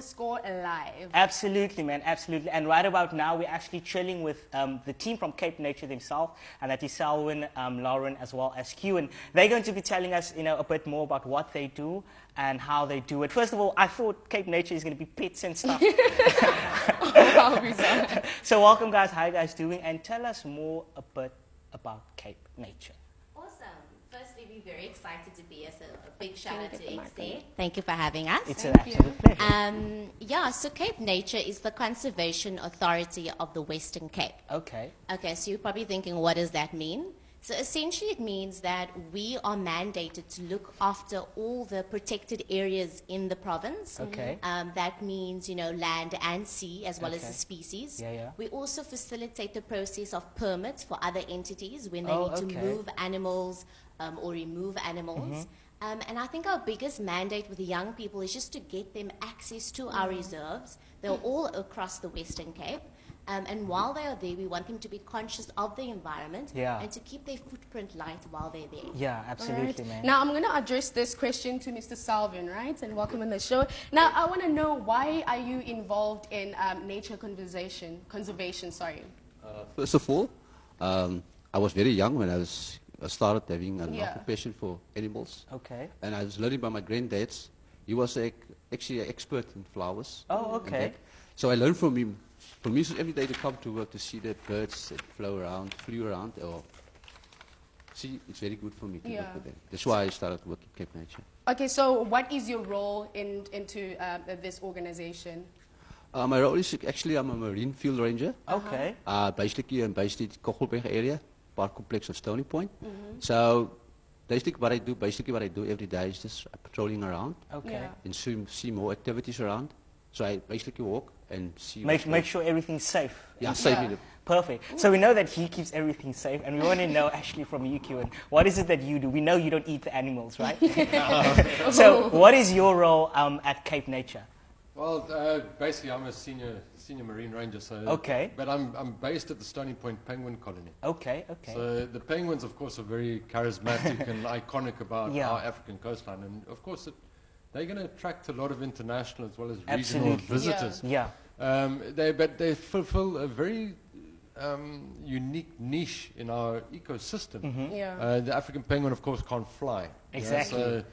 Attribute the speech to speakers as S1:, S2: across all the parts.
S1: Score live.
S2: Absolutely, man, absolutely. And right about now, we're actually chilling with the team from Cape Nature themselves, and that is Selwyn, Loren, as well as Cuan. They're going to be telling us, a bit more about what they do and how they do it. First of all, I thought Cape Nature is going to be pets and stuff. So welcome, guys. How are you guys doing? And tell us more a bit about Cape Nature.
S3: Firstly, we're very excited to be here, so a big shout out to XD. Thank you for having us.
S2: It's an absolute pleasure.
S3: So Cape Nature is the conservation authority of the Western Cape.
S2: Okay.
S3: Okay, so you're probably thinking, what does that mean? So essentially it means that we are mandated to look after all the protected areas in the province.
S2: Okay.
S3: That means, land and sea as well as the species.
S2: Yeah.
S3: We also facilitate the process of permits for other entities when they need to move animals or remove animals. And I think our biggest mandate with the young people is just to get them access to our reserves. They're all across the Western Cape. And while they are there, we want them to be conscious of the environment and to keep their footprint light while they're there.
S2: Yeah, absolutely, man.
S1: Now, I'm going to address this question to Mr. Selwyn, right? And welcome on the show. Now, I want to know, why are you involved in nature conservation?
S4: First of all, I was very young when I started having an occupation for animals.
S2: Okay.
S4: And I was learning by my granddad. He was actually an expert in flowers.
S2: Oh, okay.
S4: So I learned from him. For me, it's every day to come to work to see the birds that flew around, or see, it's very good for me to work with them. That's why I started working at Cape Nature.
S1: Okay, so what is your role into this organization?
S4: My role is actually I'm a marine field ranger.
S2: Okay.
S4: Basically, I'm based in the Kogelberg area, Park Complex of Stony Point. So basically what I do every day is just patrolling around and see more activities around. So I basically walk and see.
S2: Make sure everything's safe.
S4: Yeah, safe.
S2: Perfect. So we know that he keeps everything safe, and we want to know actually from you, Cuan, what is it that you do? We know you don't eat the animals, right? So what is your role at Cape Nature?
S5: Well, basically I'm a senior marine ranger. So but I'm based at the Stony Point Penguin Colony.
S2: Okay.
S5: So the penguins, of course, are very charismatic and iconic about our African coastline, and of course they're going to attract a lot of international as well as regional visitors. But they fulfill a very unique niche in our ecosystem. The African penguin, of course, can't fly.
S2: Exactly.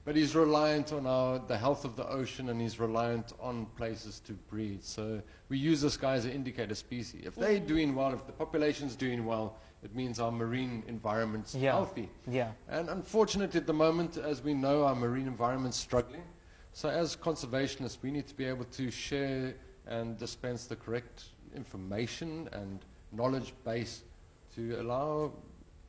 S5: But he's reliant on the health of the ocean, and he's reliant on places to breed. So we use this guy as an indicator species. If they're doing well, if the population's doing well, it means our marine environment's healthy. And unfortunately, at the moment, as we know, our marine environment's struggling. So as conservationists, we need to be able to share and dispense the correct information and knowledge base to allow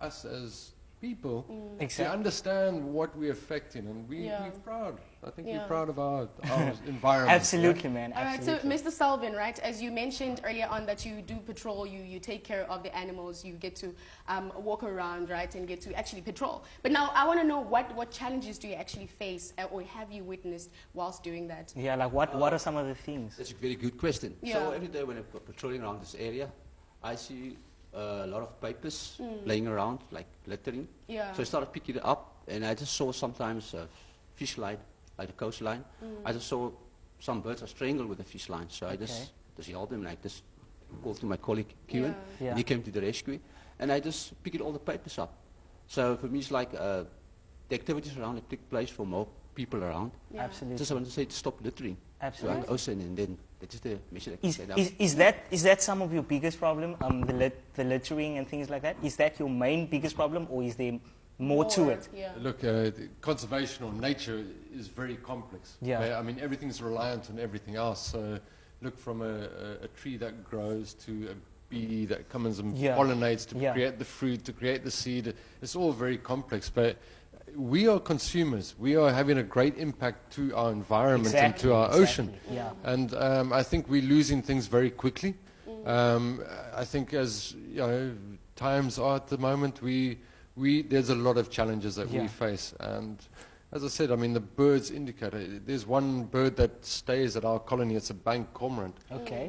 S5: us as people to understand what we're affecting, and we're proud. I think we're proud of our environment.
S2: Absolutely, man.
S1: All right, so Mr. Selwyn, right, as you mentioned earlier on that you do patrol, you take care of the animals, you get to walk around, right, and get to actually patrol. But now I want to know what challenges do you actually face or have you witnessed whilst doing that?
S2: Yeah, like what are some of the things?
S4: That's a very good question. So every day when I'm patrolling around this area, I see a lot of papers laying around, like littering. So I started picking it up, and I just saw sometimes a fish line, like the coastline. I just saw some birds are strangled with a fish line, so I just held them, and I just called to my colleague Cuan, and he came to the rescue, and I just picked all the papers up. So for me, it's like the activities around it take place for more people around.
S2: Absolutely.
S4: Just I want to say to stop littering.
S2: Absolutely.
S4: Throughout the ocean, and then that is the mission.
S2: Is that some of your biggest problem? The littering and things like that. Is that your main biggest problem, or is there more to it?
S5: Look, conservation or nature is very complex. I mean, everything's reliant on everything else. So look, from a tree that grows to a bee that comes and pollinates to create the fruit, to create the seed. It's all very complex, but we are consumers. We are having a great impact to our environment and to our ocean. And I think we're losing things very quickly. I think as times are at the moment, there's a lot of challenges that we face. And as I said, I mean, the birds indicate it. There's one bird that stays at our colony. It's a bank cormorant.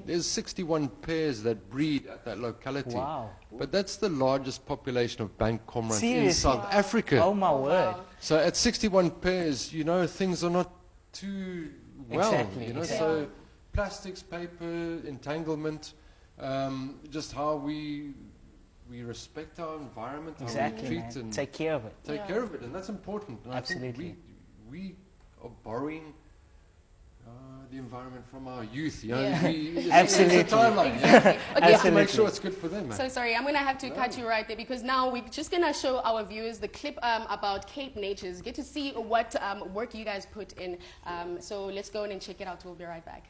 S5: There's 61 pairs that breed at that locality.
S2: Wow.
S5: But that's the largest population of bank cormorant in South Africa.
S2: Oh, my word.
S5: So at 61 pairs, things are not too well.
S2: Exactly.
S5: You know, so plastics, paper, entanglement, just how we respect our environment, how we treat and
S2: take care of it.
S5: Take care of it, and that's important. And
S2: Absolutely.
S5: I think we are borrowing the environment from our youth. You know,
S2: Absolutely.
S5: It's a timeline.
S1: Exactly. Okay.
S5: We have to make sure it's good for them. Man.
S1: So sorry, I'm going to have to cut you right there because now we're just going to show our viewers the clip about Cape Natures. Get to see what work you guys put in. So let's go in and check it out. We'll be right back.